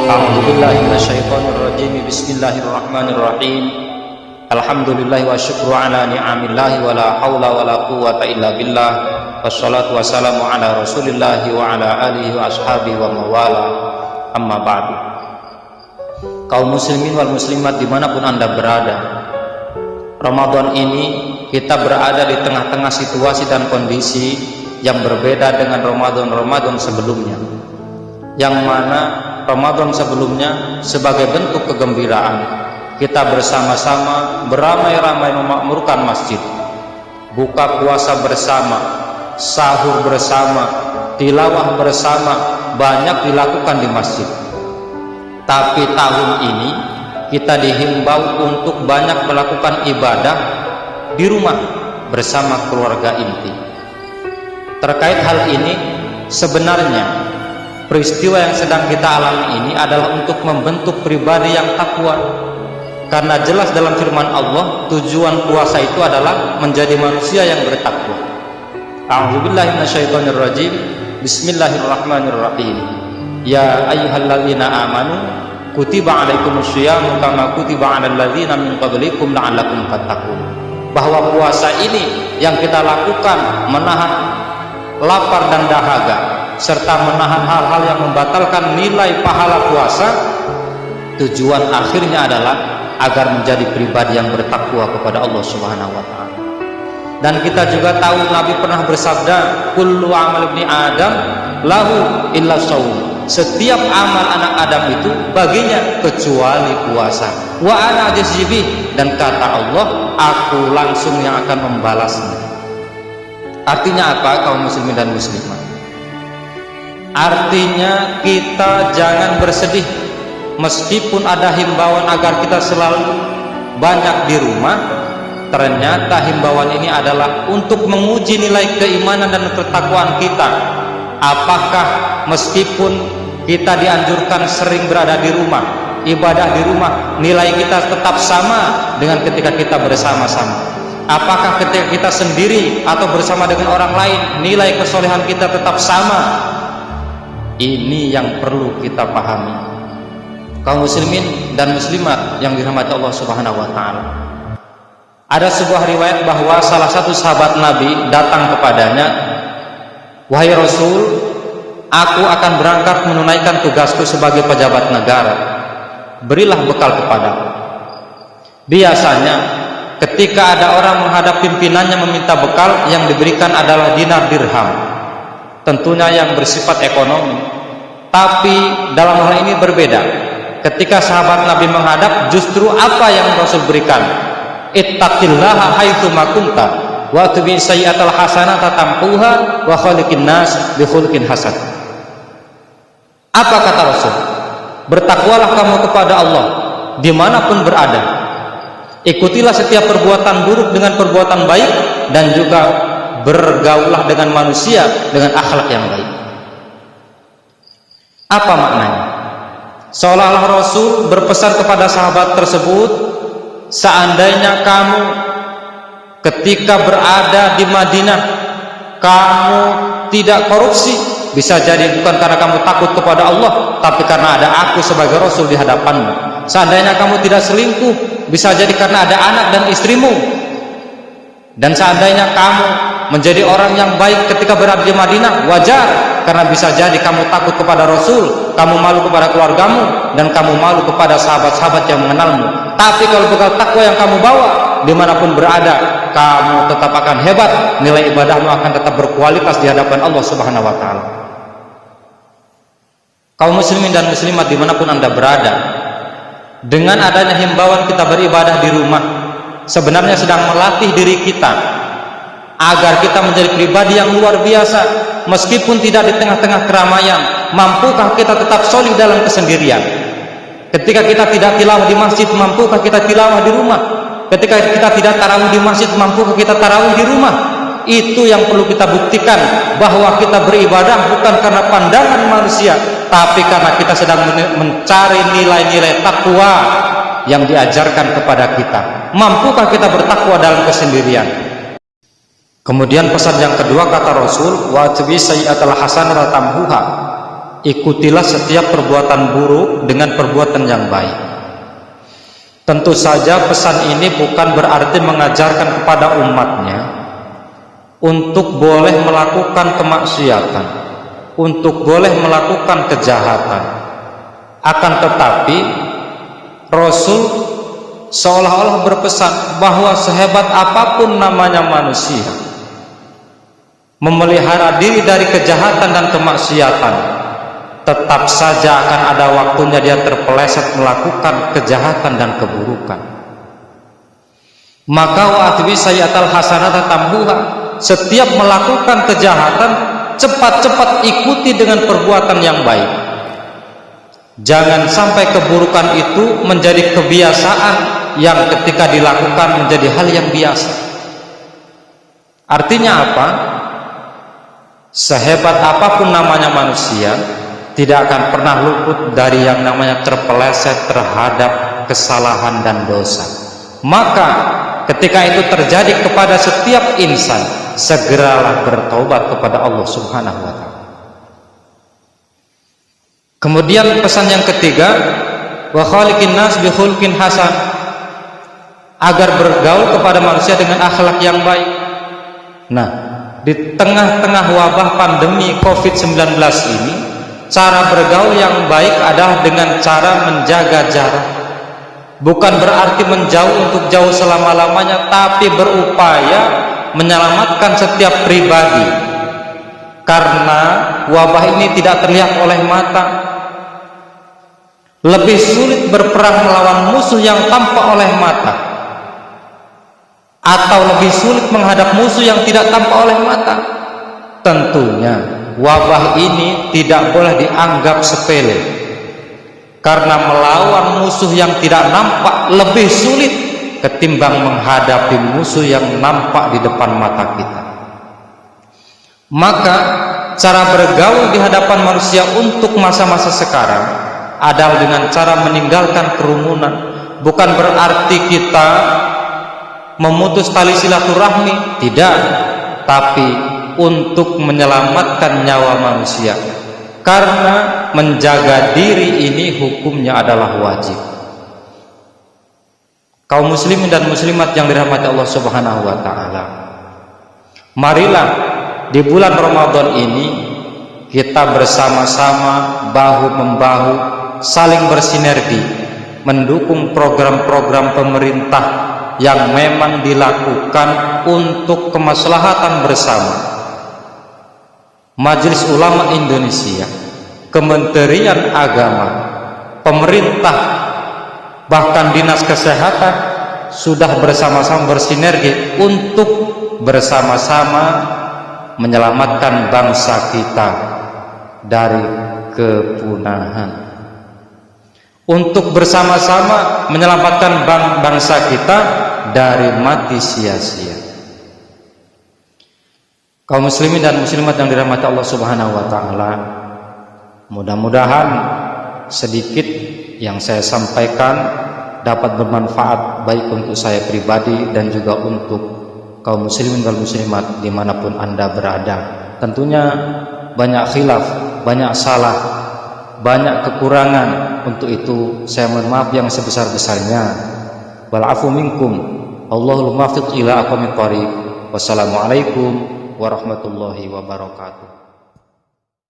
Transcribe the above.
A'udzubillahi minasyaitonirrajim. Bismillahirrahmanirrahim. Alhamdulillah wa syukru ala ni'amillahi wa la haula wa la quwwata illa billah. Wassalatu wassalamu ala Rasulillahi wa ala alihi wa ashabihi wa mawala. Amma ba'du. Kaum muslimin wal muslimat dimanapun Anda berada, Ramadan ini kita berada di tengah-tengah situasi dan kondisi yang berbeda dengan Ramadan sebelumnya, yang mana Ramadan sebelumnya sebagai bentuk kegembiraan kita bersama-sama beramai-ramai memakmurkan masjid, buka puasa bersama, sahur bersama, tilawah bersama, banyak dilakukan di masjid. Tapi tahun ini kita dihimbau untuk banyak melakukan ibadah di rumah bersama keluarga inti. Terkait hal ini, sebenarnya peristiwa yang sedang kita alami ini adalah untuk membentuk pribadi yang takwa. Karena jelas dalam firman Allah, tujuan puasa itu adalah menjadi manusia yang bertakwa. A'udzubillahi minasyaitonirrajim. Bismillahirrahmanirrahim. Ya ayyuhalladzina amanu kutiba alaikumusyiyamu kama kutiba alal ladzina min qablikum la'allakum tattaqun. Bahwa puasa ini yang kita lakukan menahan lapar dan dahaga serta menahan hal-hal yang membatalkan nilai pahala puasa, tujuan akhirnya adalah agar menjadi pribadi yang bertakwa kepada Allah Subhanahu wa taala. Dan kita juga tahu Nabi pernah bersabda, kullu amal ibni Adam lahu illa shaum. Setiap amal anak Adam itu baginya kecuali puasa. Wa ana ajzibih, dan kata Allah, aku langsung yang akan membalasnya. Artinya apa kaum muslimin dan muslimat? Artinya kita jangan bersedih meskipun ada himbauan agar kita selalu banyak di rumah. Ternyata himbauan ini adalah untuk menguji nilai keimanan dan ketakwaan kita. Apakah meskipun kita dianjurkan sering berada di rumah, ibadah di rumah, nilai kita tetap sama dengan ketika kita bersama-sama? Apakah ketika kita sendiri atau bersama dengan orang lain, nilai kesolehan kita tetap sama? Ini yang perlu kita pahami, kaum muslimin dan muslimat yang dirahmati Allah Subhanahu wa taala. Ada sebuah riwayat bahwa salah satu sahabat Nabi datang kepadanya, wahai Rasul, aku akan berangkat menunaikan tugasku sebagai pejabat negara, berilah bekal kepadaku. Biasanya ketika ada orang menghadap pimpinannya meminta bekal, yang diberikan adalah dinar dirham, tentunya yang bersifat ekonomi. Tapi dalam hal ini berbeda. Ketika sahabat Nabi menghadap, justru apa yang Rasul berikan? Ittaqillaha haitsu ma kunta wa tubi sayyi'atal hasanata tamquha wa khaliqin nas bi khuluqin hasan. Apa kata Rasul? Bertakwalah kamu kepada Allah dimanapun berada. Ikutilah setiap perbuatan buruk dengan perbuatan baik, dan juga bergaulah dengan manusia dengan akhlak yang baik. Apa maknanya? Seolah-olah Rasul berpesan kepada sahabat tersebut, seandainya kamu ketika berada di Madinah kamu tidak korupsi, bisa jadi bukan karena kamu takut kepada Allah, tapi karena ada aku sebagai Rasul di hadapanmu. Seandainya kamu tidak selingkuh, bisa jadi karena ada anak dan istrimu. Dan seandainya kamu menjadi orang yang baik ketika berada di Madinah, wajar, karena bisa jadi kamu takut kepada Rasul, kamu malu kepada keluargamu, dan kamu malu kepada sahabat-sahabat yang mengenalmu. Tapi kalau bekal takwa yang kamu bawa, dimanapun berada, kamu tetap akan hebat, nilai ibadahmu akan tetap berkualitas di hadapan Allah Subhanahu wa taala. Kaum muslimin dan muslimat dimanapun Anda berada, dengan adanya himbauan kita beribadah di rumah, sebenarnya sedang melatih diri kita agar kita menjadi pribadi yang luar biasa. Meskipun tidak di tengah-tengah keramaian, mampukah kita tetap solid dalam kesendirian? Ketika kita tidak tilawah di masjid, mampukah kita tilawah di rumah? Ketika kita tidak tarawih di masjid, mampukah kita tarawih di rumah? Itu yang perlu kita buktikan, bahwa kita beribadah bukan karena pandangan manusia, tapi karena kita sedang mencari nilai-nilai takwa yang diajarkan kepada kita. Mampukah kita bertakwa dalam kesendirian? Kemudian pesan yang kedua kata Rasul, wa tabi sayyi'atal hasanata tamhuha. ikutilah setiap perbuatan buruk dengan perbuatan yang baik. Tentu saja pesan ini bukan berarti mengajarkan kepada umatnya untuk boleh melakukan kemaksiatan, untuk boleh melakukan kejahatan. Akan tetapi Rasul seolah-olah berpesan bahwa sehebat apapun namanya manusia, memelihara diri dari kejahatan dan kemaksiatan, tetap saja akan ada waktunya dia terpeleset melakukan kejahatan dan keburukan. Maka wa'atbi sayyatal hasanata tamhuha, setiap melakukan kejahatan cepat-cepat ikuti dengan perbuatan yang baik. Jangan sampai keburukan itu menjadi kebiasaan yang ketika dilakukan menjadi hal yang biasa. Artinya apa? Sehebat apapun namanya manusia, tidak akan pernah luput dari yang namanya terpeleset terhadap kesalahan dan dosa. Maka ketika itu terjadi kepada setiap insan, segeralah bertaubat kepada Allah Subhanahu wa Ta'ala. Kemudian pesan yang ketiga, wa khaliqin nas bi khuluqin hasan, agar bergaul kepada manusia dengan akhlak yang baik. Nah, di tengah-tengah wabah pandemi COVID-19 ini, cara bergaul yang baik adalah dengan cara menjaga jarak. Bukan berarti menjauh untuk jauh selama-lamanya, tapi berupaya menyelamatkan setiap pribadi, karena wabah ini tidak terlihat oleh mata. Lebih sulit berperang melawan musuh yang tampak oleh mata, atau lebih sulit menghadap musuh yang tidak tampak oleh mata. Tentunya wabah ini tidak boleh dianggap sepele, karena melawan musuh yang tidak nampak lebih sulit ketimbang menghadapi musuh yang nampak di depan mata kita. Maka cara bergaul di hadapan manusia untuk masa-masa sekarang adalah dengan cara meninggalkan kerumunan. Bukan berarti kita memutus tali silaturahmi, tidak, tapi untuk menyelamatkan nyawa manusia, karena menjaga diri ini hukumnya adalah wajib. Kaum muslimin dan muslimat yang dirahmati Allah Subhanahu wa Ta'ala, marilah di bulan Ramadan ini kita bersama-sama bahu-membahu saling bersinergi mendukung program-program pemerintah yang memang dilakukan untuk kemaslahatan bersama. Majelis Ulama Indonesia, Kementerian Agama, pemerintah, bahkan Dinas Kesehatan sudah bersama-sama bersinergi untuk bersama-sama menyelamatkan bangsa kita dari kepunahan, untuk bersama-sama menyelamatkan bangsa kita dari mati sia-sia. Kaum muslimin dan muslimat yang dirahmati Allah Subhanahu wa Ta'ala, mudah-mudahan sedikit yang saya sampaikan dapat bermanfaat baik untuk saya pribadi dan juga untuk kaum muslimin dan muslimat dimanapun Anda berada. Tentunya banyak khilaf, banyak salah, banyak kekurangan. Untuk itu saya mohon maaf yang sebesar-besarnya. Wal afu minkum, Allahul muwaffiq ila aqwamit thoriq. Wassalamualaikum warahmatullahi wabarakatuh.